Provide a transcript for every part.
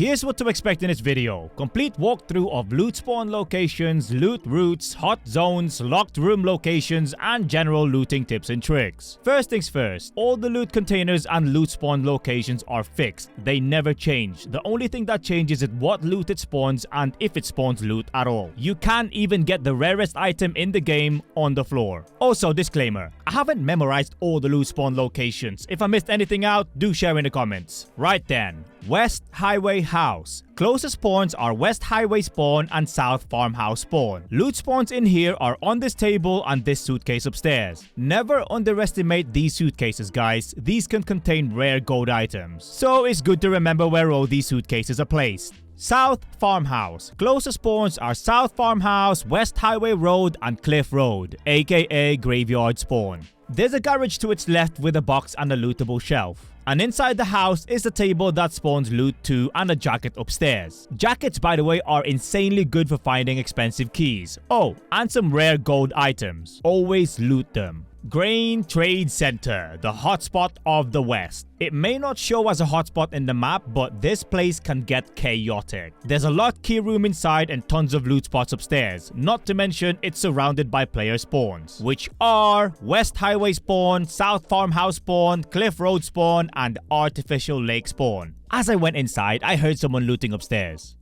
here's what to expect in this video. Complete walkthrough of loot spawn locations, loot routes, hot zones, locked room locations, and general looting tips and tricks. First things first, all the loot containers and loot spawn locations are fixed. They never change. The only thing that changes is what loot it spawns and if it spawns loot at all. You can't even get the rarest item in the game on the floor. Also, disclaimer, I haven't memorized all the loot spawn locations. If I missed anything out, do share in the comments. Right then, West Highway House. Closest spawns are West Highway spawn and South Farmhouse spawn. Loot spawns in here are on this table and this suitcase upstairs. Never underestimate these suitcases, guys. These can contain rare gold items. So it's good to remember where all these suitcases are placed. South Farmhouse. Closest spawns are South Farmhouse, West Highway Road, and Cliff Road, aka Graveyard Spawn. There's a garage to its left with a box and a lootable shelf. And inside the house is a table that spawns loot too and a jacket upstairs. Jackets, by the way, are insanely good for finding expensive keys. Oh, and some rare gold items. Always loot them. Grain Trade Center, the hotspot of the West. It may not show as a hotspot in the map, but this place can get chaotic. There's a locked key room inside and tons of loot spots upstairs. Not to mention, it's surrounded by player spawns, which are West Highway spawn, South Farmhouse spawn, Cliff Road spawn, and Artificial Lake spawn. As I went inside, I heard someone looting upstairs.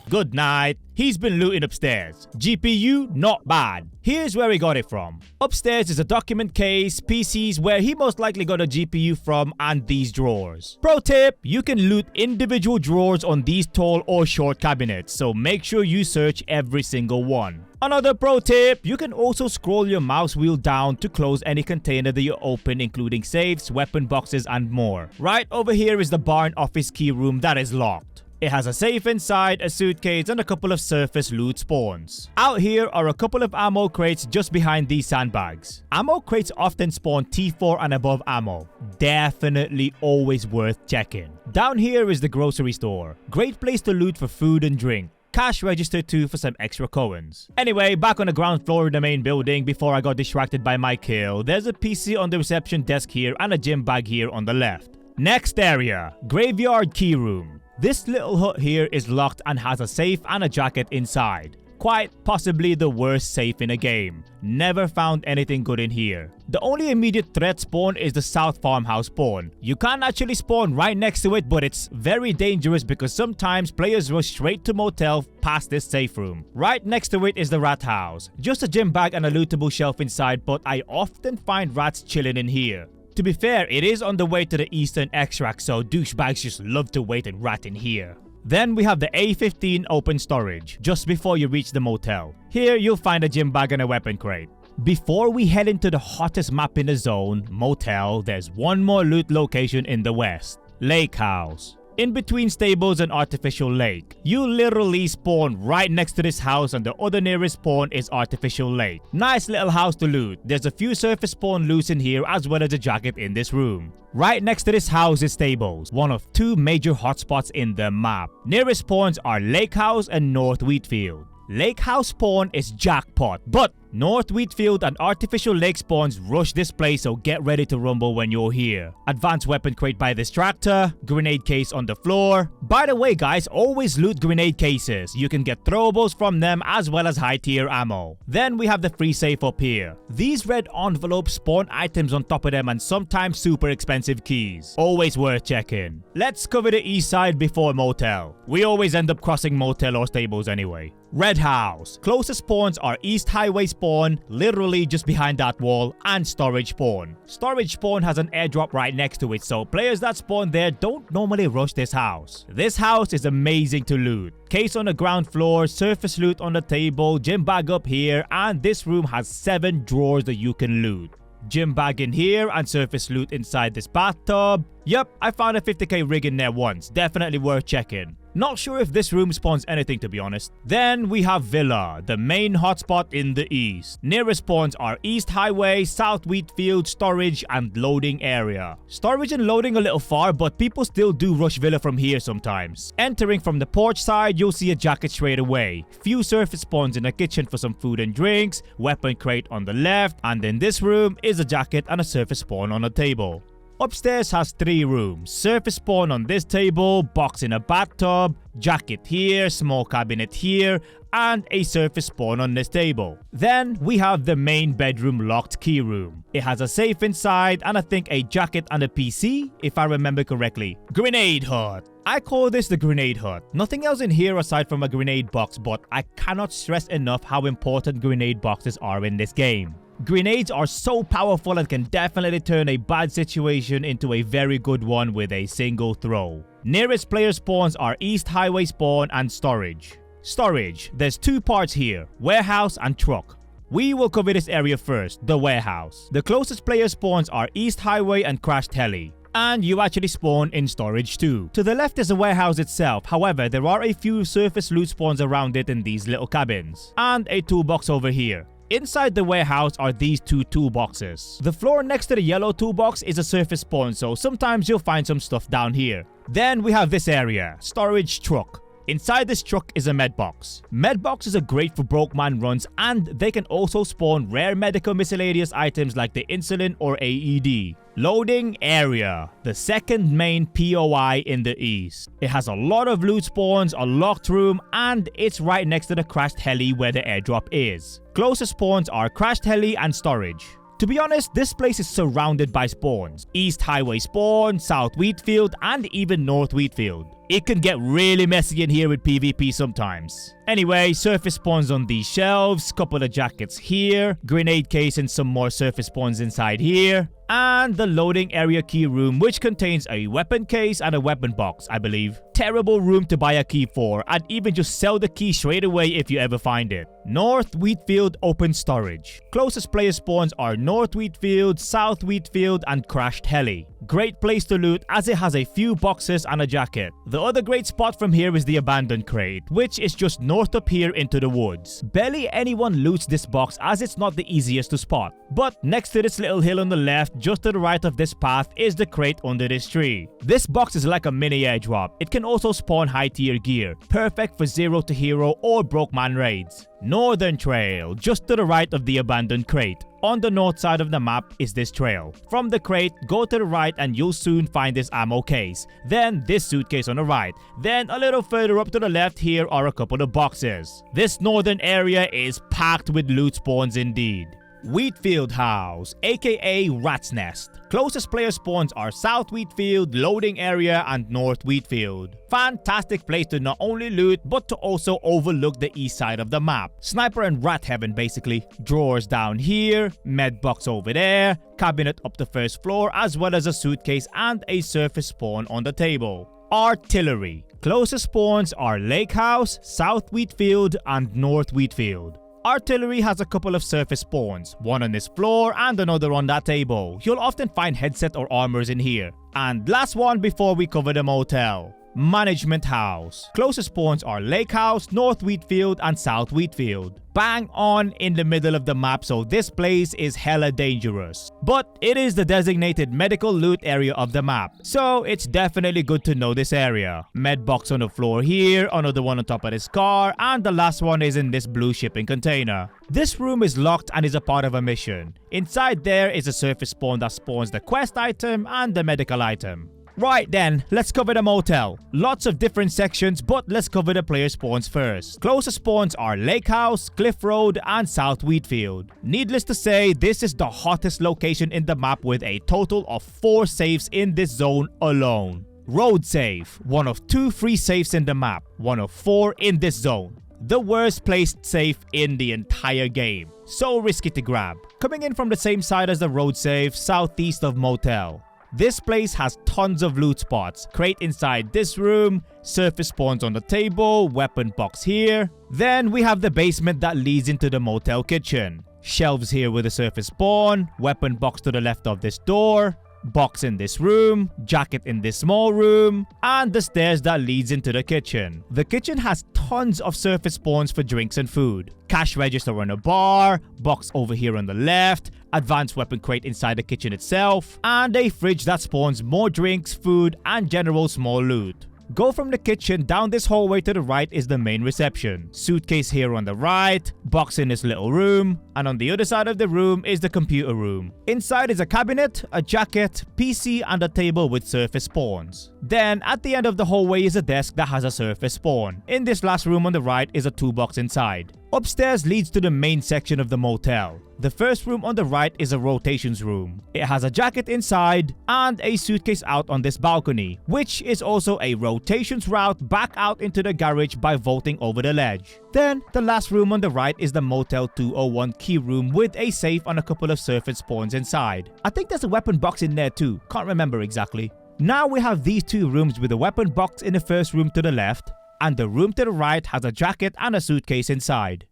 Good night. He's been looting upstairs. GPU, not bad. Here's where he got it from. Upstairs is a document case, PCs where he most likely got a GPU from, and these drawers. Pro tip, you can loot individual drawers on these tall or short cabinets, so make sure you search every single one. Another pro tip, you can also scroll your mouse wheel down to close any container that you open, including safes, weapon boxes, and more. Right over here is the barn office key room that is locked. It has a safe inside, a suitcase, and a couple of surface loot spawns. Out here are a couple of ammo crates just behind these sandbags. Ammo crates often spawn T4 and above ammo. Definitely always worth checking. Down here is the grocery store. Great place to loot for food and drink. Cash register too for some extra coins. Anyway, back on the ground floor of the main building before I got distracted by my kill. There's a PC on the reception desk here and a gym bag here on the left. Next area, Graveyard Key Room. This little hut here is locked and has a safe and a jacket inside. Quite possibly the worst safe in a game. Never found anything good in here. The only immediate threat spawn is the South Farmhouse spawn. You can't actually spawn right next to it, but it's very dangerous because sometimes players rush straight to motel past this safe room. Right next to it is the rat house. Just a gym bag and a lootable shelf inside, but I often find rats chilling in here. To be fair, it is on the way to the Eastern Extract, so douchebags just love to wait and rat in here. Then we have the A15 open storage, just before you reach the motel. Here you'll find a gym bag and a weapon crate. Before we head into the hottest map in the zone, motel, there's one more loot location in the west. Lake House. In between stables and Artificial Lake. You literally spawn right next to this house and the other nearest spawn is Artificial Lake. Nice little house to loot. There's a few surface spawn loots in here as well as a jacket in this room. Right next to this house is stables, one of two major hotspots in the map. Nearest spawns are Lake House and North Wheatfield. Lake House spawn is jackpot, but North Wheatfield and Artificial Lake spawns rush this place, so get ready to rumble when you're here. Advanced weapon crate by this tractor, grenade case on the floor. By the way guys, always loot grenade cases. You can get throwables from them as well as high tier ammo. Then we have the free safe up here. These red envelopes spawn items on top of them and sometimes super expensive keys. Always worth checking. Let's cover the east side before motel. We always end up crossing motel or stables anyway. Red House. Closest spawns are East Highway spawn, literally just behind that wall, and Storage spawn. Storage spawn has an airdrop right next to it, so players that spawn there don't normally rush this house. This house is amazing to loot. Case on the ground floor, surface loot on the table, gym bag up here, and this room has 7 drawers that you can loot. Gym bag in here and surface loot inside this bathtub. Yep, I found a 50k rig in there once, definitely worth checking. Not sure if this room spawns anything to be honest. Then we have Villa, the main hotspot in the east. Nearest spawns are East Highway, South Wheatfield, Storage, and Loading Area. Storage and Loading a little far, but people still do rush Villa from here sometimes. Entering from the porch side, you'll see a jacket straight away. Few surface spawns in the kitchen for some food and drinks, weapon crate on the left, and in this room is a jacket and a surface spawn on the table. Upstairs has 3 rooms, surface spawn on this table, box in a bathtub, jacket here, small cabinet here, and a surface spawn on this table. Then we have the main bedroom locked key room. It has a safe inside and I think a jacket and a PC, if I remember correctly. Grenade hut. I call this the grenade hut. Nothing else in here aside from a grenade box, but I cannot stress enough how important grenade boxes are in this game. Grenades are so powerful and can definitely turn a bad situation into a very good one with a single throw. Nearest player spawns are East Highway spawn and storage. Storage, there's 2 parts here, warehouse and truck. We will cover this area first, the warehouse. The closest player spawns are East Highway and crashed heli. And you actually spawn in storage too. To the left is the warehouse itself, however there are a few surface loot spawns around it in these little cabins. And a toolbox over here. Inside the warehouse are these 2 toolboxes. The floor next to the yellow toolbox is a surface spawn, so sometimes you'll find some stuff down here. Then we have this area, storage truck. Inside this truck is a med box. Med boxes are great for broke man runs and they can also spawn rare medical miscellaneous items like the insulin or AED. Loading area, the second main POI in the east. It has a lot of loot spawns, a locked room, and it's right next to the crashed heli where the airdrop is. Closest spawns are crashed heli and storage. To be honest, this place is surrounded by spawns. East Highway spawn, South Wheatfield, and even North Wheatfield. It can get really messy in here with PvP sometimes. Anyway, surface spawns on these shelves, couple of jackets here, grenade case and some more surface spawns inside here, and the loading area key room which contains a weapon case and a weapon box, I believe. Terrible room to buy a key for, and even just sell the key straight away if you ever find it. North Wheatfield open storage. Closest player spawns are North Wheatfield, South Wheatfield, and crashed heli. Great place to loot as it has a few boxes and a jacket. The other great spot from here is the abandoned crate, which is just north up here into the woods. Barely anyone loots this box as it's not the easiest to spot. But next to this little hill on the left, just to the right of this path, is the crate under this tree. This box is like a mini airdrop. It can also spawn high tier gear, perfect for 0 to hero or broke man raids. Northern trail, just to the right of the abandoned crate. On the north side of the map is this trail. From the crate, go to the right and you'll soon find this ammo case. Then this suitcase on the right. Then a little further up to the left here are a couple of boxes. This northern area is packed with loot spawns indeed. Wheatfield House, aka Rat's Nest. Closest player spawns are South Wheatfield, Loading Area, and North Wheatfield. Fantastic place to not only loot, but to also overlook the east side of the map. Sniper and rat heaven basically. Drawers down here, med box over there, cabinet up the first floor, as well as a suitcase and a surface spawn on the table. Artillery. Closest spawns are Lake House, South Wheatfield, and North Wheatfield. Artillery has a couple of surface spawns, one on this floor and another on that table. You'll often find headset or armors in here. And last one before we cover the motel. Management House. Closest spawns are Lake House, North Wheatfield, and South Wheatfield. Bang on in the middle of the map, so this place is hella dangerous. But it is the designated medical loot area of the map, so it's definitely good to know this area. Med box on the floor here, another one on top of this car, and the last one is in this blue shipping container. This room is locked and is a part of a mission. Inside there is a surface spawn that spawns the quest item and the medical item. Right then, let's cover the motel. Lots of different sections, but let's cover the player spawns first. Closest spawns are Lake House, Cliff Road, and South Wheatfield. Needless to say, this is the hottest location in the map with a total of 4 safes in this zone alone. Road safe, one of 2 free safes in the map, one of 4 in this zone. The worst placed safe in the entire game. So risky to grab. Coming in from the same side as the road safe, southeast of motel. This place has tons of loot spots. Crate inside this room, surface spawns on the table, weapon box here. Then we have the basement that leads into the motel kitchen. Shelves here with a surface spawn, weapon box to the left of this door. box in this room, jacket in this small room, and the stairs that leads into the kitchen. The kitchen has tons of surface spawns for drinks and food. Cash register on a bar, box over here on the left, advanced weapon crate inside the kitchen itself, and a fridge that spawns more drinks, food, and general small loot. Go from the kitchen down this hallway to the right is the main reception. Suitcase here on the right, box in this little room, and on the other side of the room is the computer room. Inside is a cabinet, a jacket, PC, and a table with surface spawns. Then at the end of the hallway is a desk that has a surface spawn. In this last room on the right is a toolbox inside. Upstairs leads to the main section of the motel. The first room on the right is a rotations room. It has a jacket inside and a suitcase out on this balcony, which is also a rotations route back out into the garage by vaulting over the ledge. Then the last room on the right is the Motel 201 key room with a safe and a couple of surface spawns inside. I think there's a weapon box in there too, can't remember exactly. Now we have these two rooms with a weapon box in the first room to the left, and the room to the right has a jacket and a suitcase inside.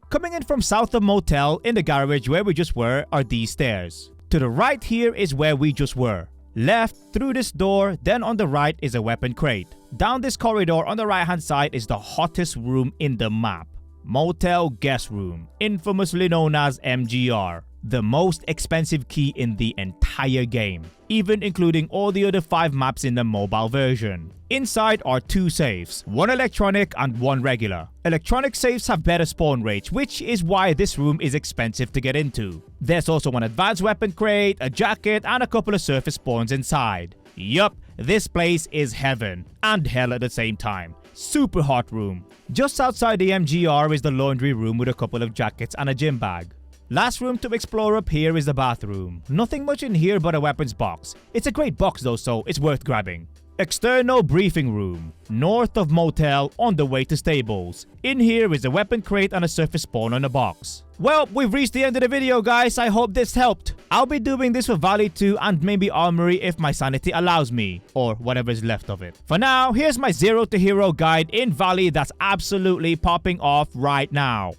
Coming in from south of motel in the garage where we just were are these stairs. To the right here is where we just were. Left through this door, then on the right is a weapon crate. Down this corridor on the right hand side is the hottest room in the map. Motel Guest Room, infamously known as MGR. The most expensive key in the entire game, even including all the other 5 maps in the mobile version. Inside are 2 safes, one electronic and one regular. Electronic safes have better spawn rates, which is why this room is expensive to get into. There's also an advanced weapon crate, a jacket, and a couple of surface spawns inside. Yup, this place is heaven and hell at the same time. Super hot room. Just outside the MGR is the laundry room with a couple of jackets and a gym bag. Last room to explore up here is the bathroom. Nothing much in here but a weapons box. It's a great box though, so it's worth grabbing. External briefing room. North of motel on the way to stables. In here is a weapon crate and a surface spawn on a box. Well, we've reached the end of the video guys, I hope this helped. I'll be doing this for Valley 2 and maybe Armory if my sanity allows me, or whatever is left of it. For now, here's my 0 to hero guide in Valley that's absolutely popping off right now.